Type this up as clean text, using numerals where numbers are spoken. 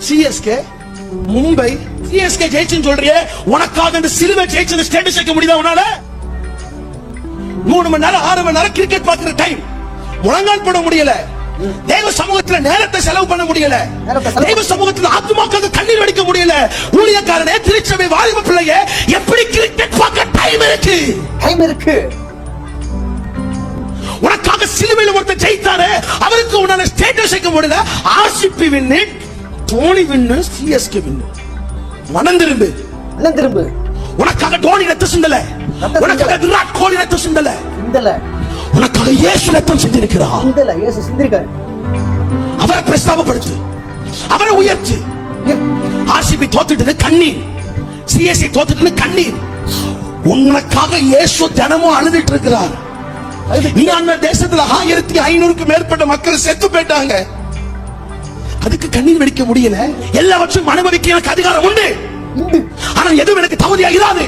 CSK, Mumbai. CSK ஜெயிச்சுன்னு சொல்றியே, உனக்காக இந்த சிலுவை ஜெயிச்சு ஸ்டேட்டஸ் வைக்க முடியுதா உன்னால? 3 மணி நேரம் 6 மணி நேரம் கிரிக்கெட் பாக்குற டைம் முழங்கால் போட முடியல. தேவ சமூகத்துல நேரத்தை செலவு பண்ண முடியல. தேவ சமூகத்துல ஆத்துமாக்களுக்கு கண்ணீர் வடிக்க முடியல. ஊழியக்காரனே, திருச்சபை வாலிப பிள்ளையே, எப்படி கிரிக்கெட் பார்க்க டைம் இருக்கு? டைம் இருக்கு. உனக்காக சிலுவையில் ஒருத்தர் ஜெயித்தாரு, அவருக்கு உன்னால ஸ்டேட்டஸ் வைக்க முடியல. ஆர்சிபி வின்னு, தோனி வின்னு, சிஎஸ்கே வின்னு. மனம் திரும்பு, மனம் திரும்பு. உனக்காக தோனி ரத்தம் சிந்தல, உனக்காக விராட் கோலி ரத்தம் சிந்தல, உனக்காக இயேசு ரத்தம் சிந்திருக்கிறார். இயேசு சிந்திருக்கார். அவரை பிரஸ்தாபப்படுத்து, அவரை உயர்த்து. ஆர்சிபி தோத்துட்டு கண்ணீர், சிஎஸ்கே தோத்துட்டு கண்ணீர். உனக்காக இயேசு தினமும் அழுதுட்டு இருக்கிறார். அந்த தேசத்துல 1500க்கு மேற்பட்ட மக்கள் செத்து போயிட்டாங்க. அதுக்கு கண்ணீர் வெடிக்க முடியல. எல்லாவற்றையும் அனுபவிக்க எனக்கு அதிகாரம் உண்டு, ஆனா எதுவும் எனக்கு தகுதியாகிறாது.